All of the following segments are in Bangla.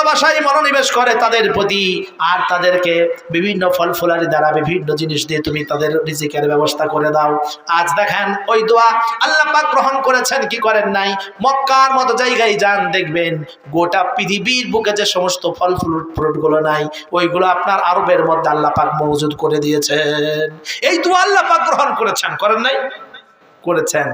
ভালোবাসায় মনোনিবেশ করে তাদের প্রতি, আর তাদেরকে বিভিন্ন ফল ফুলারি দ্বারা বিভিন্ন জিনিস দিয়ে তুমি তাদের রিজিকের ব্যবস্থা করে দাও। আজ দেখেন ওই দোয়া আল্লাহ পাক গ্রহণ করেছেন কি করেন নাই? মক্কার মতো জায়গায় যান, দেখবেন গোটা পৃথিবীর বুকে যে সমস্ত ফল ফ্রুটগুলো নাই, ওইগুলো আপনার আরবের মধ্যে আল্লাহ পাক মওজুদ করে দিয়েছেন। এই দোয়া আল্লাহ পাক গ্রহণ করেছেন, করেন নাই? করেছেন।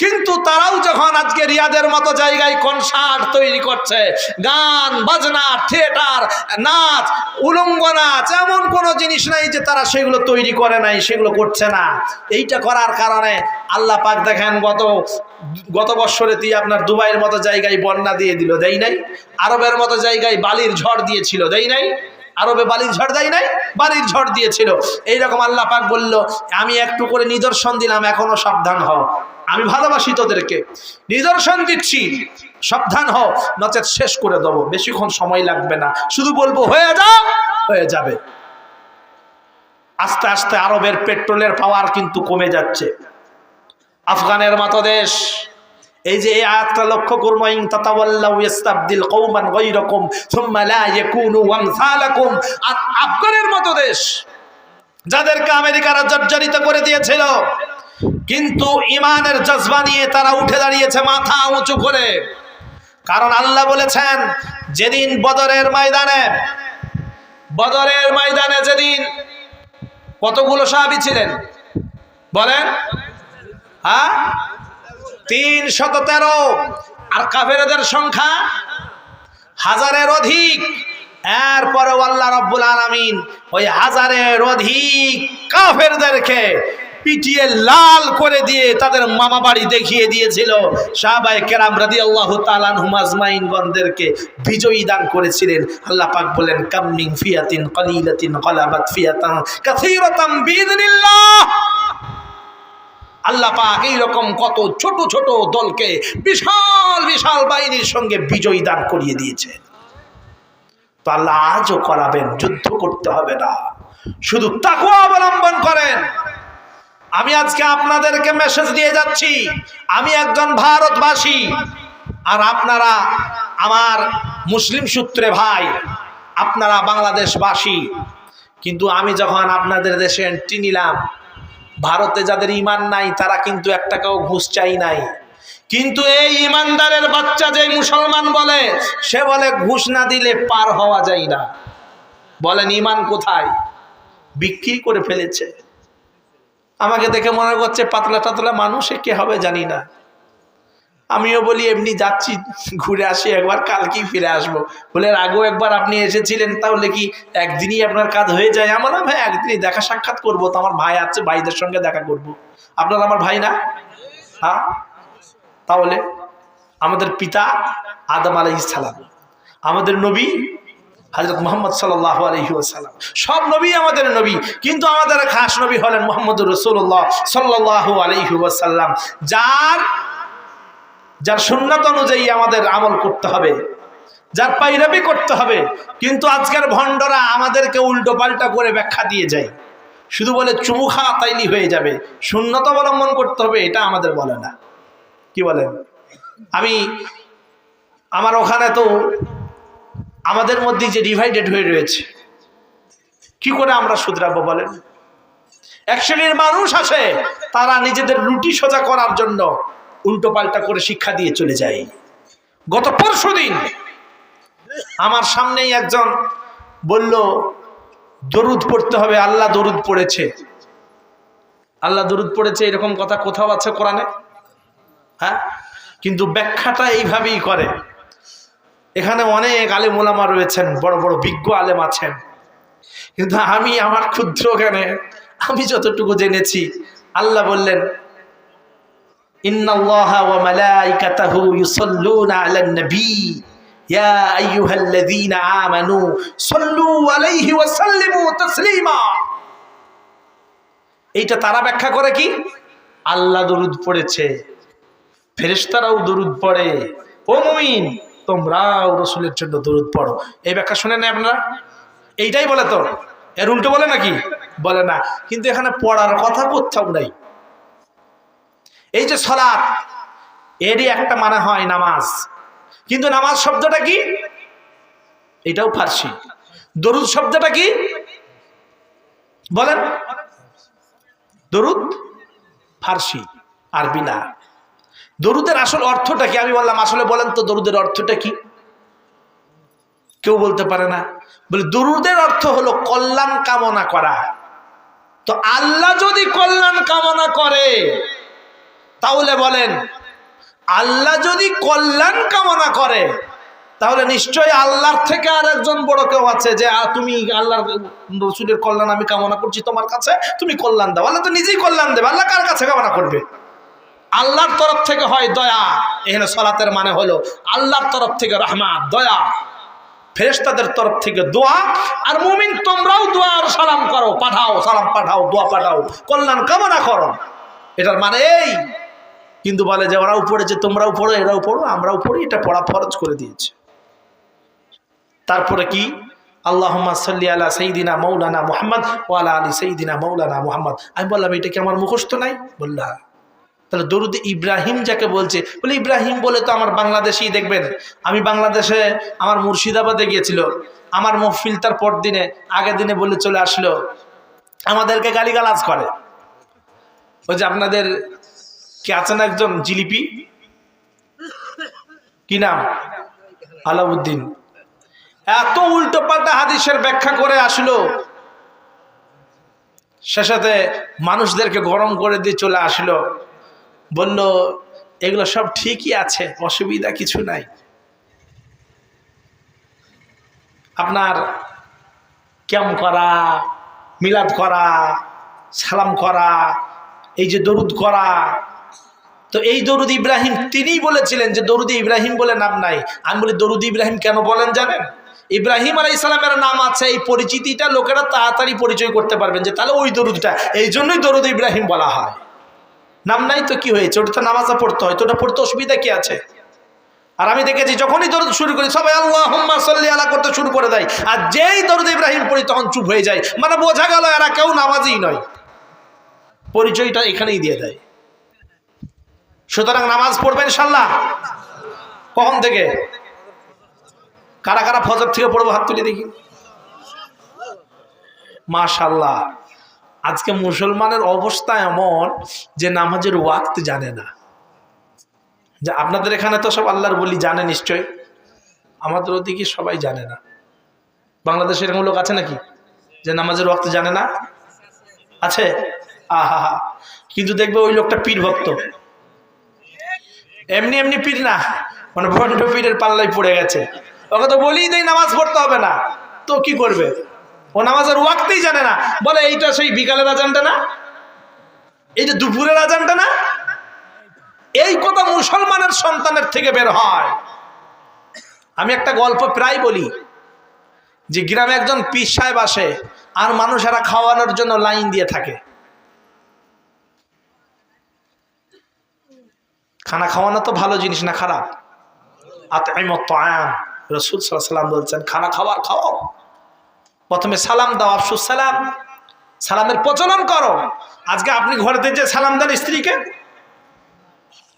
কিন্তু তারাও যখন আজকে রিয়াদের মতো জায়গায় কনসার্ট তৈরি করছে, গান বাজনা, থিয়েটার, নাচ, উলঙ্গ নাচ, এমন কোনো জিনিস নাই যে তারা সেগুলো তৈরি করে নাই, সেগুলো করছে না। এইটা করার কারণে আল্লাহ পাক দেখেন গত বছরে দিয়ে আপনার দুবাইয়ের মতো জায়গায় বন্যা দিয়ে দিল, দেয় নাই? আরবের মতো জায়গায় বালির ঝড় দিয়েছিল, দেয় নাই? আরবে বালির ঝড় দেয় নাই? বালির ঝড় দিয়েছিল। এইরকম আল্লাহ পাক বলল, আমি একটু করে নিদর্শন দিলাম, এখনো সাবধান হও, আমি ভালোবাসি তোদেরকে, নিদর্শন দিচ্ছি, সাবধান হও, নচেত শেষ করে দেবো। বেশিক্ষণ সময় লাগবে না, শুধু বলবো হয়ে যা, হয়ে যাবে। আস্তে আস্তে আরবের পেট্রোলের পাওয়ার কিন্তু কমে যাচ্ছে। আফগানের মতো দেশ, এই যে এই আয়াতটা লক্ষ্য করুন, ইন তাতাওয়াল্লাউ ইস্তাবদিল কওমান গায়রাকুম সুম্মা লা ইয়াকুনু আমসালাকুম। আর আফগানের মতো দেশ, যাদেরকে আমেরিকারা জর্জরিত করে দিয়েছিল, কিন্তু ঈমানের জজবা নিয়ে তারা উঠে দাঁড়িয়েছে মাথা উঁচু করে। কারণ আল্লাহ বলেছেন, যেদিন বদরের ময়দানে যেদিন কতগুলো সাহাবী ছিলেন বলেন? হ্যাঁ, 313। আর কাফেরদের সংখ্যা 1000-এর অধিক। এরপরে আল্লাহ রাব্বুল আলামিন ওই 1000-এর অধিক কাফেরদেরকে পিটিয়ে লাল করে দিয়ে তাদের মামা বাড়ি দেখিয়ে দিয়েছিল। সাহাবায়ে কেরাম রাদিয়াল্লাহু তাআলা আনহুম আজমাইনগণদেরকে বিজয়ী দান করেছিলেন। আল্লাহ পাক বলেন, কাম মিন ফিয়াতিন কালিলাতিন গালাবাত ফিয়াতান কাসীরাতাম বিইذনিল্লাহ। আল্লাহ পাক এইরকম কত ছোট ছোট দলকে বিশাল বিশাল বাহিনীর সঙ্গে বিজয়ী দান করিয়ে দিয়েছেন। তো আল্লাহ আজও করাবেন, যুদ্ধ করতে হবে না, শুধু তাকওয়া অবলম্বন করেন। আমি আজকে আপনাদেরকে মেসেজ দিয়ে যাচ্ছি, আমি একজন ভারতবাসী, আর আপনারা আমার মুসলিম সূত্রে ভাই, আপনারা বাংলাদেশবাসী। কিন্তু আমি যখন আপনাদের দেশে এন্ট্রি নিলাম, ভারতে যাদের ঈমান নাই তারা কিন্তু এক টাকাও ঘুষ চাই নাই। কিন্তু এই ঈমানদারের বাচ্চা যে মুসলমান বলে, সে বলে ঘুষ না দিলে পার হওয়া যায় না। বলেন ঈমান কোথায়? বিক্রি করে ফেলেছে। আমাকে দেখে মনে করছে পাতলা টাতলা মানুষ, কে হবে জানি না। আমিও বলি এমনি যাচ্ছি, ঘুরে আসি একবার, কালকেই ফিরে আসবো। বলে আগেও একবার আপনি এসেছিলেন, তাহলে কি একদিনই আপনার কাজ হয়ে যায়? আমার না ভাই, একদিনই দেখা সাক্ষাৎ করবো, তো আমার ভাই আছে, ভাইদের সঙ্গে দেখা করব। আপনারা আমার ভাই না? হ্যাঁ, তাহলে আমাদের পিতা আদম আলাইহিস সালাম, আমাদের নবী হযরত মুহাম্মদ সাল্লাল্লাহু আলাইহি ওয়াসাল্লাম, সব নবী আমাদের নবী, কিন্তু আমাদের খাস নবী হলেন মুহাম্মদুর রাসূলুল্লাহ সাল্লাল্লাহু আলাইহি ওয়াসাল্লাম, যার সুন্নাত অনুযায়ী আমাদের আমল করতে হবে, যার পায়রাবি করতে হবে। কিন্তু আজকের ভণ্ডরা আমাদেরকে উল্টো পাল্টা করে ব্যাখ্যা দিয়ে যায়, শুধু বলে চুমু খাওয়া তাইলি হয়ে যাবে, সুন্নাত অবলম্বন করতে হবে, এটা আমাদের বলে না। কি বলেন? আমার ওখানে তো আমাদের মধ্যে যে ডিভাইডেড হয়ে রয়েছে, কি করে আমরা শুধরাবো বলেন? এক শ্রেণীর মানুষ আছে, তারা নিজেদের রুটি সোজা করার জন্য উল্টো পাল্টা করে শিক্ষা দিয়ে চলে যায়। গত পরশুদিন আমার সামনেই একজন বলল দরুদ পড়তে হবে, আল্লাহ দরুদ পড়েছে, আল্লাহ দরুদ পড়েছে, এরকম কথা কোথাও আছে কোরআনে? হ্যাঁ, কিন্তু ব্যাখ্যাটা এইভাবেই করে। এখানে অনেক আলেম ওলামা রয়েছেন, বড় বড় বিজ্ঞ আলেম আছেন, কিন্তু আমি আমার ক্ষুদ্র জ্ঞানে আমি যতটুকু জেনেছি, আল্লাহ বললেন ইন্নাল্লাহা ওয়া মালাইকাতাহু ইউসাল্লুনা আলান নবী ইয়া আইয়ুহাল্লাযীনা আমানু সাল্লু আলাইহি ওয়া সাল্লিমু তাসলিমা। এইটা তারা ব্যাখ্যা করে কি? আল্লাহ দরুদ পড়েছে, ফেরেশতারাও দরুদ পড়ে, ও মুমিন তোমরাও রাসূলের জন্য দরুদ পড়ো। এই ব্যাখ্যা শুনেন না আপনারা? এইটাই বলে তো, এর উল্টো বলে নাকি? বলে না। কিন্তু এখানে পড়ার কথা কোথাও নাই। এই যে সালাত, এরই একটা মানে হয় নামাজ, কিন্তু নামাজ শব্দটা কি? এটাও ফার্সি। দরুদ শব্দটা কি বলেন? দরুদ ফার্সি, আরবি না। দরুদের আসল অর্থটা কি? আমি বললাম আসলে বলেন তো দরুদের অর্থটা কি? কেউ বলতে পারে না। বলে দরুদের অর্থ হলো কল্যাণ কামনা করা। তো আল্লাহ যদি কল্যাণ কামনা করে তাহলে বলেন, আল্লাহ যদি কল্যাণ কামনা করে তাহলে নিশ্চয়ই আল্লাহর থেকে আর একজন বড় কেউ আছে যে তুমি আল্লাহর রসুলের কল্যাণ আমি কামনা করছি তোমার কাছে, তুমি কল্যাণ দাও। আল্লাহ তো নিজেই কল্যাণ দেবে, আল্লাহ কার কাছে কামনা করবে? আল্লাহর তরফ থেকে হয় দয়া। এখানে সালাতের মানে হলো আল্লাহর তরফ থেকে রহমত, দয়া, ফেরেশতাদের তরফ থেকে দোয়া। আর মুমিন তোমরাও দোয়া আর সালাম করো, পাঠাও, সালাম পাঠাও, দোয়া পাঠাও, কল্যাণ কামনা করো। এটার মানে এই। কিন্তু বলে যে ওরাও পড়েছে, তোমরাও পড়ো, এরাও পড়ো, আমরাও পড়ি, এটা পড়া ফরজ করে দিয়েছে। তারপরে কি? আল্লাহুম্মা সাল্লি আলা সাইয়্যিদিনা মাওলানা মুহাম্মদ ওয়া আলা আলি সাইয়্যিদিনা মাওলানা মুহাম্মদ। আমি বললাম এটা কি আমার মুখস্থ নাই? বললা তাহলে দরুদ ইব্রাহিম যাকে বলছে, বলে ইব্রাহিম বলে তো আমার বাংলাদেশেই দেখবেন। আমি বাংলাদেশে আমার মুর্শিদাবাদে গিয়েছিল, আমার মহফিল তার পর দিনে আগের দিনে বলে চলে আসলো, আমাদেরকে গালিগালাজ করে। ওই যে আপনাদের কি আছেন একজন জিলিপি, কি নাম, আলাউদ্দিন, এত উল্টো পাল্টা হাদিসের ব্যাখ্যা করে আসলো, শেষে মানুষদেরকে গরম করে দিয়ে চলে আসলো। বলল এগুলো সব ঠিকই আছে, অসুবিধা কিছু নাই। আপনার ক্যাম করা, মিলাদ করা, সালাম করা, এই যে দরুদ করা, তো এই দরুদ ইব্রাহিম তিনিই বলেছিলেন যে দরুদ ইব্রাহিম বলে নাম নাই। আমি বলি দরুদ ইব্রাহিম কেন বলেন জানেন? ইব্রাহিম আলাইহিস সালামের নাম আছে, এই পরিচিতিটা লোকেরা তাড়াতাড়ি পরিচয় করতে পারবেন যে তাহলে ওই দরুদটা, এই জন্যই দরুদ ইব্রাহিম বলা হয়। নাম নাই তো কি হয়েছে, ওটা তো নামাজে পড়তে হয়, তো ওটা পড়তে অসুবিধা কি আছে? আর আমি দেখেছি যখনই দরুদ শুরু করি সবাই আল্লাহুম্মা সাল্লি আলা করতে শুরু করে দেয়, আর যেই দরুদ ইব্রাহিম পড়ি তখন চুপ হয়ে যায়। মানে বোঝা গেল এরা কেউ নামাজই নয়, পরিচয়টা এখানেই দিয়ে দেয়। সুতরাং নামাজ পড়বেন ইনশাআল্লাহ। কখন থেকে? কারা কারা ফজর থেকে পড়বো হাত তুলে দেখি। মাশাআল্লাহ। আজকে মুসলমানের অবস্থা এমন যে নামাজের ওয়াক্ত জানে না। যে আপনাদের এখানে তো সব আল্লাহর বলি জানে নিশ্চয়, আমাদের ওদিকে সবাই জানে না। বাংলাদেশে এরকম লোক আছে নাকি যে নামাজের ওয়াক্ত জানে না? আছে? আহা হা। কিন্তু দেখবে ওই লোকটা পীর ভক্ত, এমনি এমনি পীর না, মানে ভণ্ড পীরের পাল্লাই পড়ে গেছে। ওকে তো বলেই দেয় নামাজ পড়তে হবে না, তো কি করবে? ও নামাজের ওয়াক্তেই জানে না। বলে এইটা সেই বিকালের আজানটা না, এইটা দুপুরের আজানটা না। এই কথা মুসলমানের সন্তানের থেকে বের হয়। আমি একটা গল্প প্রায় বলি যে গ্রামে একজন পীর সাহেব আসে, আর মানুষেরা খাওয়ানোর জন্য লাইন দিয়ে থাকে। খানা খাওয়ানো তো ভালো জিনিস না, খারাপ? আতঈমুত তাআম, রাসূল সাল্লাল্লাহু আলাইহি ওয়াসাল্লাম বলছেন খানা খাওয়াও। প্রথমে সালাম দাও, আফসুস সালাম, সালামের প্রচলন করো। আজকে আপনি ঘরেতে যে সালাম দেন স্ত্রীকে,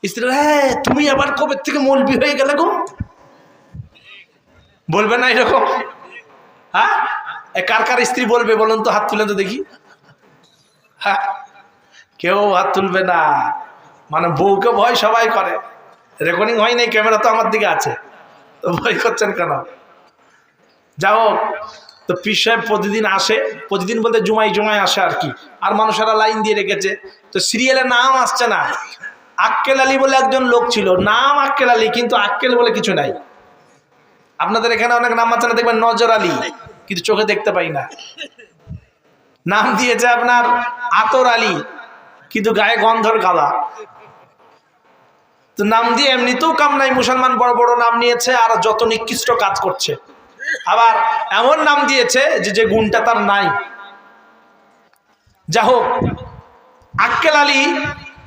স্ত্রী হ্যাঁ তুমি আবার কবে থেকে মৌলবি হয়ে গেলে গো, বলবে না এরকম? হ্যাঁ, কার কার স্ত্রী বলবে বলুন তো, হাত তুলে তো দেখি। হ্যাঁ, কেউ হাত তুলবে না। মানে বউকে ভয় সবাই করে। রেকর্ডিং হয় নাই, ক্যামেরা তো আমার দিকে আছে, তো ভয় করছেন কেন? যাও, তো পীর সাহেব প্রতিদিন আসে, প্রতিদিন বলতে জুমায় আসে আর কি। আর মানুষেরা লাইন দিয়ে রেখেছে, তো সিরিয়ালে নাম আসছে না। আক্কেল আলী বলে একজন লোক ছিল, নাম আক্কেল আলী, কিন্তু আক্কেল বলে কিছু নাই। আপনাদের এখানে অনেক নাম আছে না, দেখবেন নজর আলী, কিন্তু চোখে দেখতে পাই না। নাম দিয়েছে আপনার আতর আলী, কিন্তু গায়ে গন্ধর কালা। তো নাম দিয়ে এমনিতেও কাম নাই, মুসলমান বড় বড় নাম নিয়েছে আর যত নিকৃষ্ট কাজ করছে। আবার এমন নাম দিয়েছে যে গুণটা তার নাই। যা হোক, আক্কেল আলী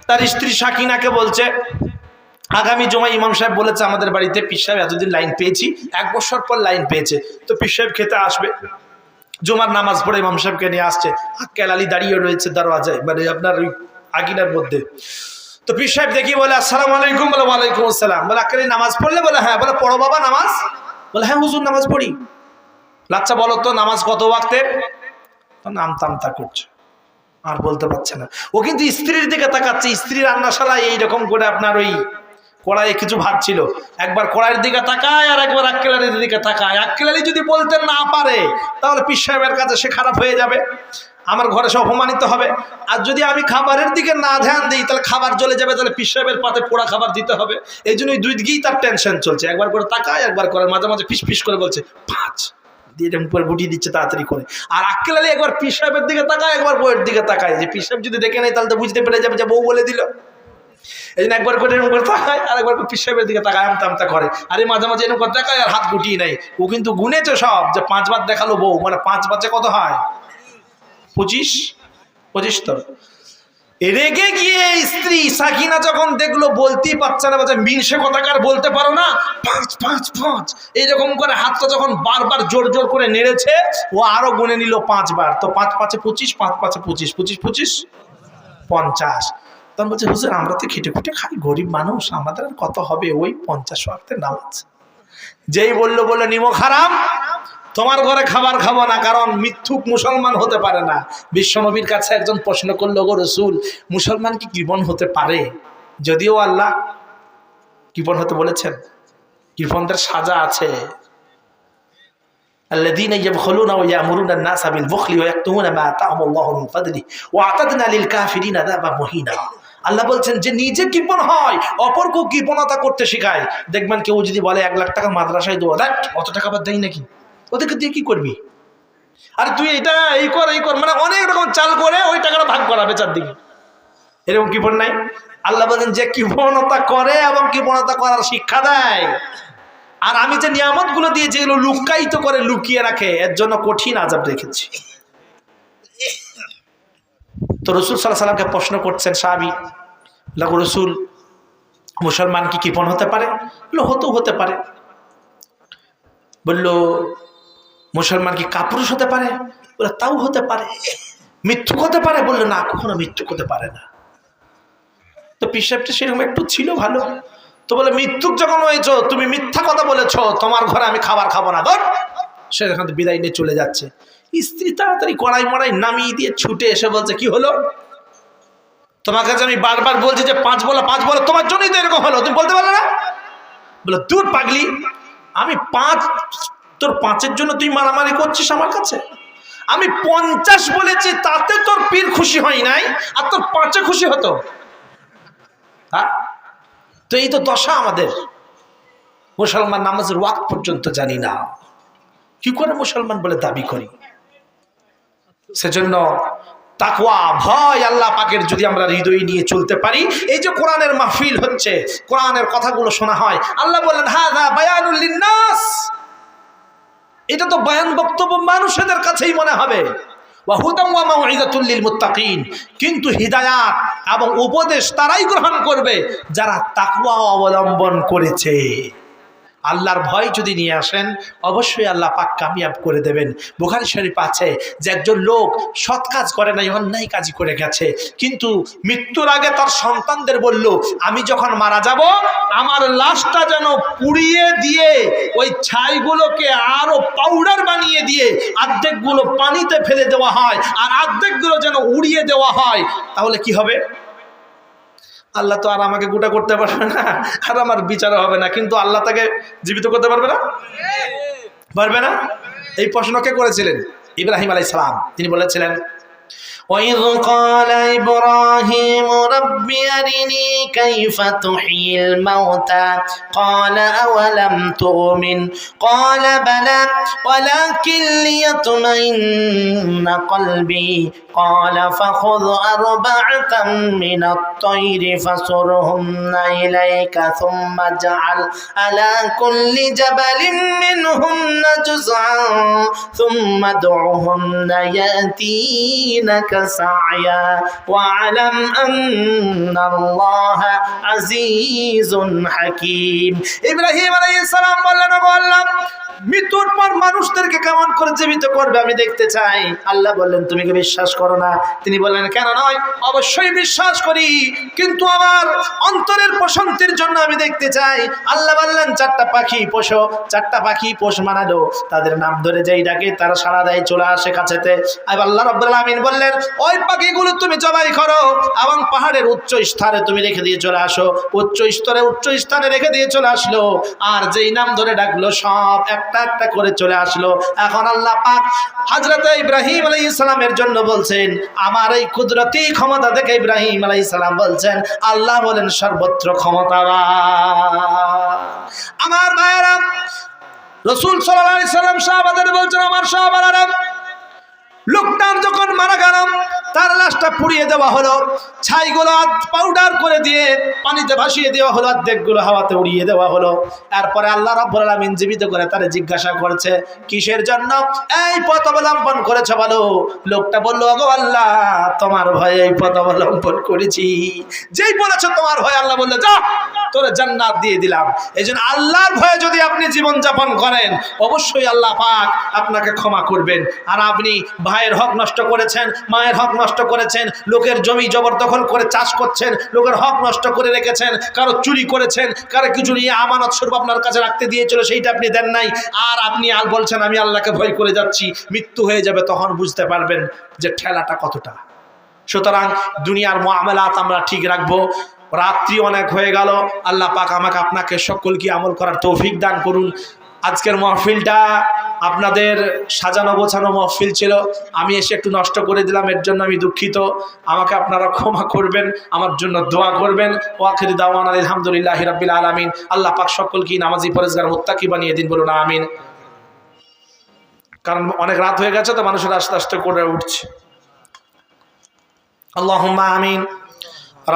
তার স্ত্রী সাকিনাকে বলছে আগামী জুমায় ইমাম সাহেব বলেছে আমাদের বাড়িতে পীর সাহেব এতদিন লাইন পেয়েছি, 1 বছর পর লাইন পেয়েছে, তো পীর সাহেব খেতে আসবে। জুমার নামাজ পড়ে ইমাম সাহেবকে নিয়ে আসছে। আক্কেল আলী দাঁড়িয়ে রয়েছে দরওয়াজায়, মানে আপনার ওই আগিনার মধ্যে। তো পীর সাহেব দেখি বলে আসসালামু আলাইকুম, বলে ওয়ালাইকুম আসসালাম। বলে আক্কেল আলী নামাজ পড়লে? বলে হ্যাঁ। বলে পড়ো বাবা নামাজ? বলে হ্যাঁ হুজুর নামাজ পড়ি। লাচ্চা বলো তো নামাজ কত ওয়াক্তের? নামতা করছে, আর বলতে পারছে না। ও কিন্তু স্ত্রীর দিকে তাকাচ্ছে, স্ত্রীর রান্নাশালায় এইরকম করে আপনার ওই কড়াইয়ে কিছু ভাত ছিল, একবার কড়াইয়ের দিকে তাকায় আর একবার আক্কেলারির দিকে তাকায়। আক্কেলারি যদি বলতে না পারে তাহলে পীর সাহেবের কাছে সে খারাপ হয়ে যাবে, আমার ঘরে সে অপমানিত হবে। আর যদি আমি খাবারের দিকে না ধ্যান দিই তাহলে খাবার জ্বলে যাবে, তাহলে পীর সাহেবের পাতে পোড়া খাবার দিতে হবে। এই জন্য ওই দুই দিকেই তার টেনশন চলছে, একবার করে তাকায় একবার করে মাঝে মাঝে ফিস ফিস করে বলছে 5 দিয়ে এরকম করে গুটিয়ে দিচ্ছে তাড়াতাড়ি করে। আর আক্কেল আলী একবার পীর সাহেবের দিকে তাকায় একবার বউয়ের দিকে তাকায়, যে পীর সাহেব যদি দেখে নেয় তাহলে তো বুঝতে পেরে যাবে যে বউ বলে দিল। এই জন্য একবার করে এরকম করে তাকায় আর একবার পীর সাহেবের দিকে তাকায়, আমতা করে। আরে মাঝে মাঝে এরকম করে তাকায় আর হাত গুটিয়ে নেয়। ও কিন্তু গুনেছে সব, যে 5 বার দেখালো বউ, মানে 5 বাচ্চা কত হয়? 25 তো। রেগে গিয়ে স্ত্রী সাকিনা যখন দেখলো বলতেই পারছে না, বলছে মিনসে কথাকার বলতে পারো না, 5 এইরকম করে হাতটা যখন বারবার জোর জোর করে নেড়েছে, ও আরো গুনে নিল 5 বার। তো 5 5 25, 5 5 25, 25 50। তখন বলছে হুজুর আমরা তো খেটে খুটে খাই, গরিব মানুষ, আমাদের আর কত হবে, ওই 50 ওয়াক্তের নামাজ। যেই বললো নিমক হারাম, তোমার ঘরে খাবার খাবো না, কারণ মিথ্যুক মুসলমান হতে পারে না। বিশ্বনবীর কাছে একজন প্রশ্ন করলো, গো রাসূল, মুসলমান কি কৃপণ হতে পারে? যদিও আল্লাহ কৃপণ হতে বলেছেন, কৃপণদের সাজা আছে। আল্লাযীনা ইয়াবখুলুনা ওয়া ইয়ামুরুনা আন-নাসা বিল বুখলি ওয়া ইয়াকতুমুনা মা আতাহুমুল্লাহু মিন ফাদলিহি ওয়া আতাদনা লিল কাফিরিনা আযাবান মুহিনা। আল্লাহ বলছেন যে নিজে কৃপণ হয়, অপরকেও কৃপণতা করতে শেখায়। দেখবেন কেউ যদি বলে 1 লাখ টাকা মাদ্রাসায় দেবো, দেখ অত টাকা আবার দেয় নাকি, ওদেরকে দিয়ে কি করবি? আর তুই এটা এই কর, মানে অনেক রকম চাল করে ওই টাকাটা ভাগ করা বেচার দিকে। এরকম কৃপণ নাই? আল্লাহ বলেন যে কৃপণতা করে এবং কৃপণতা করার শিক্ষা দেয়। আর আমি যে নিয়ামত গুলো দিয়েছি এগুলো লুকায়িত করে লুকিয়ে রাখে, এর জন্য কঠিন আযাব রেখেছি। তো রাসূল সাল্লাল্লাহু আলাইহি সাল্লামকে প্রশ্ন করছেন সাহাবী, রাসূল মুসলমান কি কৃপণ হতে পারে? হতে পারে। বলল মুসলমান কি কাপুরুষ হতে পারে? বলে তাও হতে পারে। মিথ্যুক হতে পারে? বললো না, কখনো মিথ্যুক হতে পারে না। তো পীর সাহেবটা সেরকম একটু ছিল ভালো। তো বলে মিথ্যুক যখন হয়েছো, তুমি মিথ্যা কথা বলেছো, তোমার ঘরে আমি খাবার খাবো না, ধর। সে এখান থেকে বিদায় নিয়ে চলে যাচ্ছে। স্ত্রী তাড়াতাড়ি কড়াই মড়াই নামিয়ে দিয়ে ছুটে এসে বলছে, কি হলো? তোমার কাছে আমি বারবার বলছি যে 5 বলো, তোমার জন্যই তো এরকম হলো, তুমি বলতে পারলে না? বলো দূর পাগলি, আমি 5, তোর 5-এর জন্য তুই মারামারি করছিস আমার কাছে? আমি 50 বলেছি, তাতে তোর পীর খুশি হয় নাই, আর তোর 5-এ খুশি হতো? হ্যাঁ, তো এই তো দশা আমাদের। মুসলমান নামাজের ওয়াক্ত পর্যন্ত জানি না, কি করে মুসলমান বলে দাবি করি? সেজন্য তাকওয়া, ভয় আল্লাহ পাকের যদি আমরা হৃদয়ে নিয়ে চলতে পারি, এই যে কোরআনের মাহফিল হচ্ছে, কোরআনের কথাগুলো শোনা হয়, আল্লাহ বললেন হাযা বায়ানুল লিন্নাস, এটা তো বয়ান বক্তব্য মানুষদের কাছেই মনে হবে, ওয়া হুদাম ওয়া মাউইযাতুল লিল মুত্তাকিন, কিন্তু হিদায়াত এবং উপদেশ তারাই গ্রহণ করবে যারা তাকওয়া অবলম্বন করেছে। আল্লাহর ভয় যদি নিয়ে আসেন, অবশ্যই আল্লাহ পাক কামিয়াব করে দেবেন। বুখারী শরীফ আছে যে একজন লোক সৎ কাজ করে নাই, অন্যায় কাজই করে গেছে, কিন্তু মৃত্যুর আগে তার সন্তানদের বলল, আমি যখন মারা যাব আমার লাশটা যেন পুড়িয়ে দিয়ে ওই ছাইগুলোকে আরো পাউডার বানিয়ে দিয়ে অর্ধেকগুলো পানিতে ফেলে দেওয়া হয় আর অর্ধেকগুলো যেন উড়িয়ে দেওয়া হয়। তাহলে কি হবে? আল্লাহ তো আর আমাকে গোটা করতে পারবে না, আর আমার বিচার হবে না, কিন্তু আল্লাহ তাকে জীবিত করতে পারবে না? পারবে না? এই প্রশ্ন কে করেছিলেন? ইব্রাহিম আলাইহিস সালাম। তিনি বলেছিলেন, وَإِذْ قَالَ إِبْرَاهِيمُ رَبِّ أَرِنِي كَيْفَ تُحْيِي الْمَوْتَى قَالَ أَوَلَمْ تُؤْمِنْ قَالَ بَلَى وَلَكِنْ لِيَطْمَئِنَّ قَلْبِي قَالَ فَخُذْ 4 مِنَ الطَّيْرِ فَصُرْهُنَّ إِلَيْكَ ثُمَّ اجْعَلْ عَلَى كُلِّ جَبَلٍ مِّنْهُنَّ جُزْءًا ثُمَّ ادْعُهُنَّ يَأْتِينَكَ سعيا واعلم أن الله عزيز حكيم। ইব্রাহিম আলাইহিস সালাম বললেন, আল্লাহ মৃত্যুর পর মানুষদেরকে কেমন করে জীবিত করবে আমি দেখতে চাই। আল্লাহ বললেন তুমি কি বিশ্বাস করো না? তিনি বললেন কেন নয়, অবশ্যই বিশ্বাস করি, কিন্তু আমার অন্তরের প্রশান্তির জন্য আমি দেখতে চাই। আল্লাহ বললেন চারটা পাখি পোষো। চারটা পাখি পোষ মানালো, তাদের নাম ধরে যেই ডাকে তারা সাড়া দেয়, চলে আসে কাছেতে। আর আল্লাহ রাব্বুল আলামিন বললেন ওই পাখিগুলো তুমি জবাই করো এবং পাহাড়ের উচ্চ স্থানে তুমি রেখে দিয়ে চলে আসো। উচ্চ স্থানে রেখে দিয়ে চলে আসলো, আর যেই নাম ধরে ডাকলো সব একটা একটা করে চলে আসলো। এখন আল্লাহ পাক হযরত ইব্রাহিম আলাইহিস সালামের জন্য বলছেন, আমার এই কুদরতি ক্ষমতা দেখে ইব্রাহিম আলাইহিস সালাম বলছেন আল্লাহ বলেন সর্বত্র ক্ষমতাবান। আমার ভাইরা, রাসূল সাল্লাল্লাহু আলাইহি সাল্লাম সাহাবাদের বলছেন আমার সাহাবারা, লোকটার যখন মারা গেল তার লাশটা পুড়িয়ে দেওয়া হলো, ছাইগুলো পাউডার করে দিয়ে পানিতে ভাসিয়ে দেওয়া হলো, অর্ধেকগুলো হাওয়াতে উড়িয়ে দেওয়া হলো। এরপরে আল্লাহ রাব্বুল আলামিন জীবিত করে তারে জিজ্ঞাসা করছে কিসের জন্য এই পথ অবলম্বন করেছে বলো। লোকটা বলল ওগো আল্লাহ তোমার ভয়ে এই পথ অবলম্বন করেছি। যেই বলেছে তোমার ভয়ে, আল্লাহ বলল যা তোরে জান্নাত দিয়ে দিলাম। এইজন্য আল্লাহর ভয়ে যদি আপনি জীবন যাপন করেন অবশ্যই আল্লাহ পাক আপনাকে ক্ষমা করবেন। আর আপনি ভাইয়ের হক নষ্ট করেছেন, মায়ের হক নষ্ট করেছেন, লোকের জমি জবরদখল করে চাষ করছেন, লোকের হক নষ্ট করে রেখেছেন, কারো চুরি করেছেন, কারো কিছু নিয়ে আমানত স্বরূপ আপনার কাছে রাখতে দিয়েছিল সেইটা আপনি দেন নাই, আর আপনি বলছেন আমি আল্লাহকে ভয় করে যাচ্ছি, মৃত্যু হয়ে যাবে, তখন বুঝতে পারবেন যে ঠেলাটা কতটা। সুতরাং দুনিয়ার মুআমালাত আমরা ঠিক রাখবো। রাত্রি অনেক হয়ে গেল, আল্লাহ পাক আমাকে আপনাকে সকলকে আমল করার তৌফিক দান করুন। আজকের মাহফিলটা আপনাদের সাজানো গোছানো মাহফিল ছিল, আমি এসে একটু নষ্ট করে দিলাম, এর জন্য আমি দুঃখিত। আমাকে আপনারা ক্ষমা করবেন, আমার জন্য দোয়া করবেন। ওয়াখির দাওয়ানা আলহামদুলিল্লাহি রাব্বিল আলামিন। আল্লাহ পাক সকলকে নামাজি পরেজগার মুত্তাকি বানিয়ে দিন, বলুন আমিন। কারণ অনেক রাত হয়ে গেছে তো মানুষের আস্তে আস্তে করে উঠছে। আল্লাহুম্মা আমিন।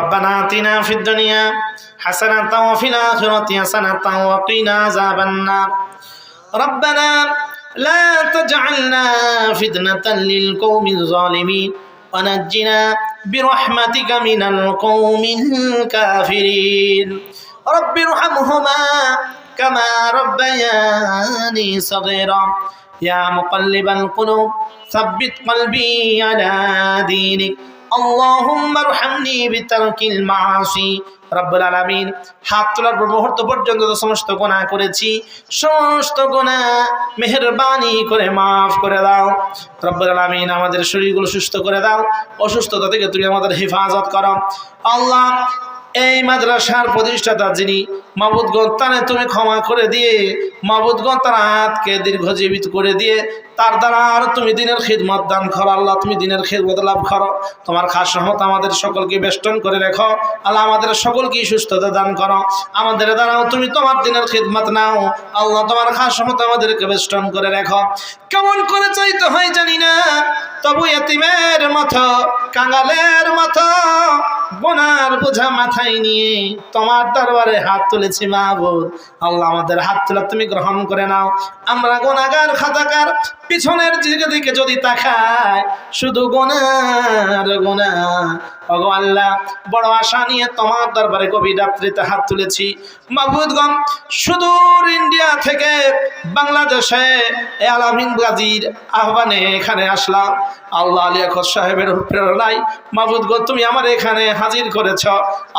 ربنا آتنا في الدنيا حسنة وفي الآخرة حسنة وقنا عذاب النار ربنا لا تجعلنا فتنة للقوم الظالمين ونجنا برحمتك من القوم الكافرين رب ارحمهما كما ربياني صغيرا يا مقلب القلوب ثبت قلبي على دينك اللهم ارحمني بترك المعاصي রব্বুল আলামিন। হাত তোলার মুহূর্ত পর্যন্ত সমস্ত গুনাহ করেছি, সমস্ত গুনাহ মেহেরবানি করে মাফ করে দাও রব্বুল আলামিন। আমাদের শরীরগুলো সুস্থ করে দাও, অসুস্থতা থেকে তুমি আমাদের হেফাজত করো আল্লাহ। এই মাদ্রাসার প্রতিষ্ঠাতা যিনি মাবুদগণ, তারে তুমি ক্ষমা করে দিয়ে মাবুদগণ তার হাতকে দীর্ঘজীবিত করে দিয়ে তার দ্বারা আর তুমি দিনের খিদমত দান করো আল্লাহ। তুমি দিনের খিদমত লাভ করো, তোমার খাস রহমত আমাদের সকলকে বেষ্টন করে রেখো আল্লাহ। আমাদের সকলকে সুস্থতা দান করো, আমাদের দ্বারাও তুমি তোমার দিনের খিদমত নাও আল্লাহ। তোমার খাস রহমত আমাদেরকে বেষ্টন করে রেখো। কেমন করে চাইতে হয় জানি না, তবু এতিমের মতো কাঙালের মতো গুনার বোঝা মাথায় নিয়ে তোমার দরবারে হাত তুলেছি মাবুদ আল্লাহ। আমাদের হাত তোলা তুমি গ্রহণ করে নাও। আমরা গুনাহগার খাতাকার, পিছনের দিকে যদি তাকাই শুধু গুনার গুনাহ। ওগো আল্লাহ, বড় আশা নিয়ে তোমার দরবারে গভীর রাত্রিতে হাত তুলেছি মাবুদগণ। সুদূর ইন্ডিয়া থেকে বাংলাদেশে আলামিন গাজীর আহ্বানে এখানে আসলাম আল্লাহ। আলী আকর সাহেবের প্রেরণায় মাবুদগণ তুমি আমার এখানে হাজির করেছ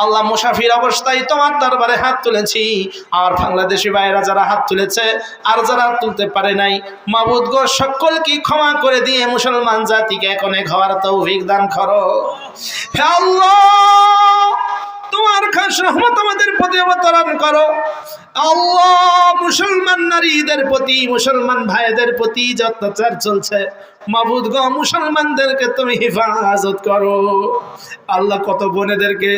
আল্লাহ। মুসাফির অবস্থায় তোমার দরবারে হাত তুলেছি। আর বাংলাদেশি ভাইয়েরা যারা হাত তুলেছে আর যারা তুলতে পারে নাই মাবুদগণ সকলকে ক্ষমা করে দিয়ে মুসলমান জাতিকে এখন হওয়ার তৌফিক দান করো হে আল্লাহ। তোমার খাস রহমত আমাদের প্রতি অবতরণ করো আল্লাহ। মুসলমান নারীদের প্রতি, মুসলমান ভাইদের প্রতি যে অত্যাচার চলছে মাবুদ গো, মুসলমানদেরকে তুমি হেফাজত করো আল্লাহ। কত বোনেদেরকে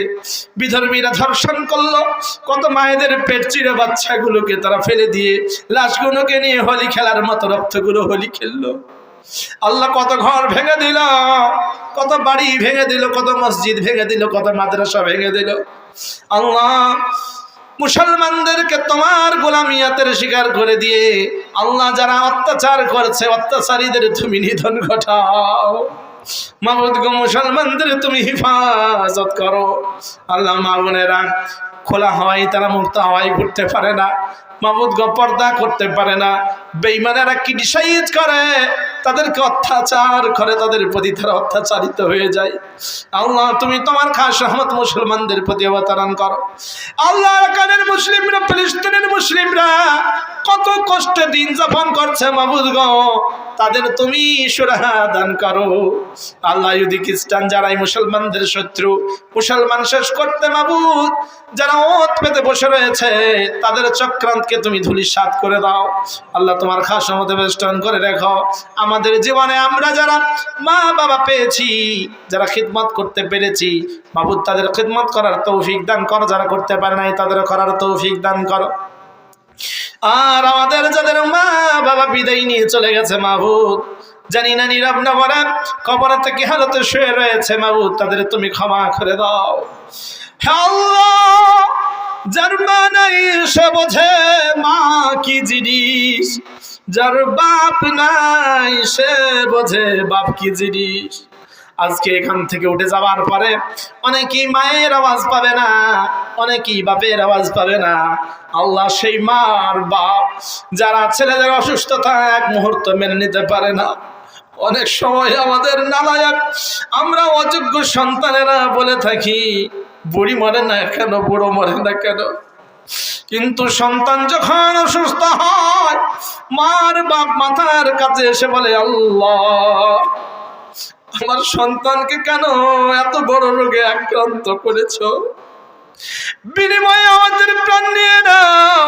বিধর্মীরা ধর্ষণ করলো, কত মায়েদের পেট চিরে বাচ্চাগুলোকে তারা ফেলে দিয়ে লাশগুলোকে নিয়ে হোলি খেলার মতো রক্তগুলো হোলি খেললো আল্লাহ। কত ঘর ভেঙে দিল, কত বাড়ি ভেঙে দিল, কত মসজিদ ভেঙে দিল, কত মাদ্রাসা ভেঙে দিল আল্লাহ। মুসলমানদেরকে তোমার গোলামিয়াতের শিকার করে দিয়ে আল্লাহ যারা অত্যাচার করছে অত্যাচারীদের তুমি নিধন ঘটাও মাবুদ গো। মুসলমানদের তুমি হেফাজত করো আল্লাহ। মা বোনেরা খোলা হওয়ায় তারা মুক্ত হওয়ায় ঘুরতে পারে না, মাবুদ গো পর্দা করতে পারে না। বেঈমানেরা ক্রিটিসাইজ করে, তাদেরকে অত্যাচার করে, তাদের প্রতি তারা অত্যাচারিত হয়ে যায়। আল্লাহ তুমি তোমার খাস রহমত মুসলমানদের প্রতি অবতরণ করো। আল্লাহ আরাকানের মুসলিমরা, ফিলিস্তিনের মুসলিমরা কত কষ্টে দিন যাপন করছে মাবুদ গো, তাদের তুমি সুরাহা দান করো। আল্লাহ ইহুদি খ্রিস্টান যারাই মুসলমানদের শত্রু, মুসলমান শেষ করতে মাবুদ যারা ওত পেতে বসে রয়েছে, তাদের চক্রান্তকে তুমি ধূলিসাৎ করে দাও। আল্লাহ তোমার খাস রহমতে বেষ্টন করে রেখো। আমাদের জীবনে আমরা যারা মা বাবা পেয়েছি, যারা খিদমত করতে পেরেছি মাবুদ, তাদের খিদমত করার তৌফিক দান করো। যারা করতে পারে নাই তাদের করার তৌফিক দান করো। আর আমাদের যাদের মা বাবা বিদায় নিয়ে চলে গেছে মাবুদ, জানি না নীরব নবরা কবরে থেকে হালতে শুয়ে রয়েছে মাবুদ, তাদের তুমি ক্ষমা করে দাও। হে আল্লাহ, যার মা নাই সে বোঝে মা কি জিনিস, যার বাপ নাই সে বোঝে বাপ কি জিনিস। আজকে এখান থেকে উঠে যাওয়ার পরে অনেকেই মায়ের আওয়াজ পাবে না, অনেকেই বাপের আওয়াজ পাবে না। আল্লাহ সেই মার বাপ যারা ছেলেদের অসুস্থতা এক মুহূর্ত মেনে নিতে পারে না, অনেক সময় আমাদের নালায়ক আমরা অযোগ্য সন্তানেরা বলে থাকি, বুড়ি মরে না কেন, বুড়ো মরে না কেন। কিন্তু সন্তান যখন অসুস্থ হয়, মার বাপ মাথার কাছে এসে বলে, আল্লাহ আমার সন্তানকে কেন এত বড় রোগে আক্রান্ত করেছো, বিনিময়ে আমাদের প্রাণ নিয়ে নাও,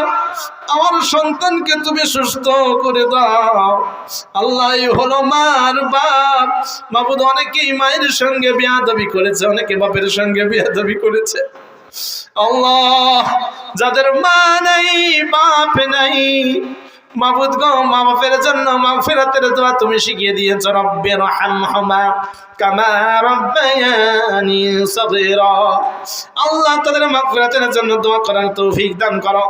আমার সন্তানকে তুমি সুস্থ করে দাও। আল্লাহ হলো মার বাপ মাবুদ। অনেকেই মায়ের সঙ্গে বেয়াদবি করেছে, অনেকে বাপের সঙ্গে বেয়াদবি করেছে। আল্লাহ যাদের মা নাই বাপ নাই মাবুদ গো, মা বাপের জন্য মাগফিরাতের দোয়া তুমি শিখিয়ে দিয়েছো। রব্বির হামহুমা কামা রাব্বায়ানি সগীরা। আল্লাহ তাদের মাগফিরাতের জন্য দোয়া করার তৌফিক দান করো,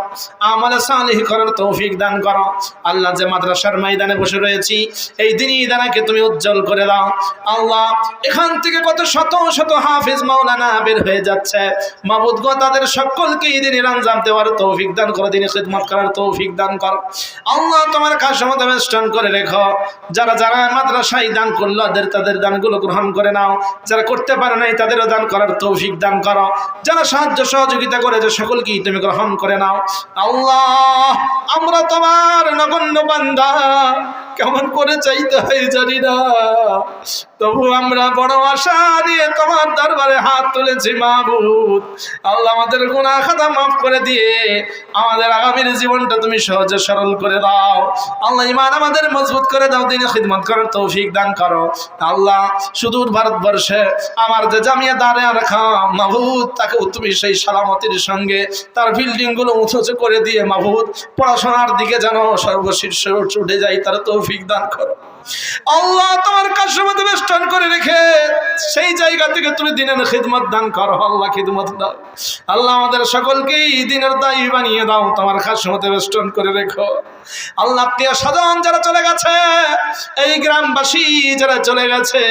আমল সালিহ করার তৌফিক দান করো। আল্লাহ যে মাদ্রাসার ময়দানে বসে রয়েছি, এই দিনই দানাকে তুমি উজ্জ্বল করে দাও। আল্লাহ এখান থেকে কত শত শত হাফেজ মাওলানা বের হয়ে যাচ্ছে মাবুদ গো, তাদের সকলকে এই দিনের আঞ্জাম দেওয়ার তৌফিক দান করো, দিনে খিদমত করার তৌফিক দান করো। আল্লাহ তোমার কাছে বেষ্টন করে রেখো। যারা যারা মাদ্রাসায় দান করলো তাদের দানগুলো গ্রহণ করে নাও। যারা করতে পারে নাই তাদেরও দান করার তৌফিক দান করো। যারা সাহায্য সহযোগিতা করেছে সকলকেই তুমি গ্রহণ করে নাও। আল্লাহ আমরা তোমার নগণ্য বান্দা, কেমন করে চাইতে হয় জানি না, তবু আমরা বড় আশা নিয়ে তোমার দরবারে হাত তুলেছি মাবুদ। আল্লাহ আমাদের গুনাহ খাতা মাফ করে দিয়ে আমাদের আগামীর জীবনটা তুমি সহজে সরল করে দাও। আল্লাহ ঈমান আমাদের মজবুত করে দাও, দিনে খিদমত করার তৌফিক দান করো। আল্লাহ সুদূর ভারতবর্ষে আমার যে জামিয়া দাঁড়ে রাখা মাবুদ, তাকে তুমি সেই সালামতির সঙ্গে তার বিল্ডিং গুলো উঁচু করে দিয়ে মাবুদ পড়াশোনার দিকে যেন সর্বশীর্ষ উঠে যায়, তার তৌফিক দান করো। আল্লাহ তোমার কাছে মধ্যে বেষ্টন করে রেখে সেই জায়গা থেকে তুমি দিনের খিদমত দান করো। আল্লাহ খিদমত দাও। আল্লাহ আমাদের সকলকেই দিনের দায়ী বানিয়ে দাও, তোমার কাছে মধ্যে বেষ্টন করে রেখো। আল্লাহ আত্মীয় স্বজন যারা চলে গেছে, এই গ্রামবাসী যারা চলে গেছে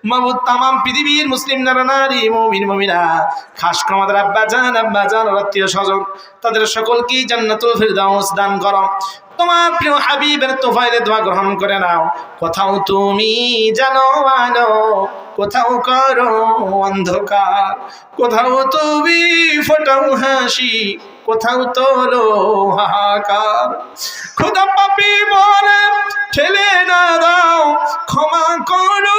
মাবুদ, তামাম পৃথিবীর মুসলিম নারী মুমিন মুমিনা, খাস করে আমাদের আব্বাজান আত্মীয় স্বজন, তাদের সকলকেই জান্নাতুল ফিরদাউস দান করো। তোমার প্রিয় হাবিবের তোফাইলে দোয়া গ্রহণ করে নাও। কোথাও তুমি জানো আলো, কোথাও করো অন্ধকার, কোথাও তুমি ফোটাও হাসি, কোথাও তোলো হাহাকার। খোদা পাপী বলে ঠেলে না দাও, ক্ষমা করো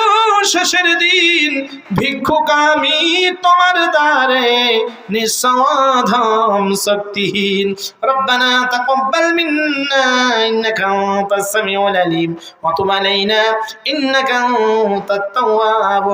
শেষের দিন, ভিক্ষুক আমি তোমার দ্বারে নিঃস্বাধম শক্তিহীন। রব্বানা তাকাব্বাল মিন্না ইন্নাকা আনতাস সামিউল আলিম ওয়া তুব আলাইনা ইন্নাকা আনতাত তাওয়াবুর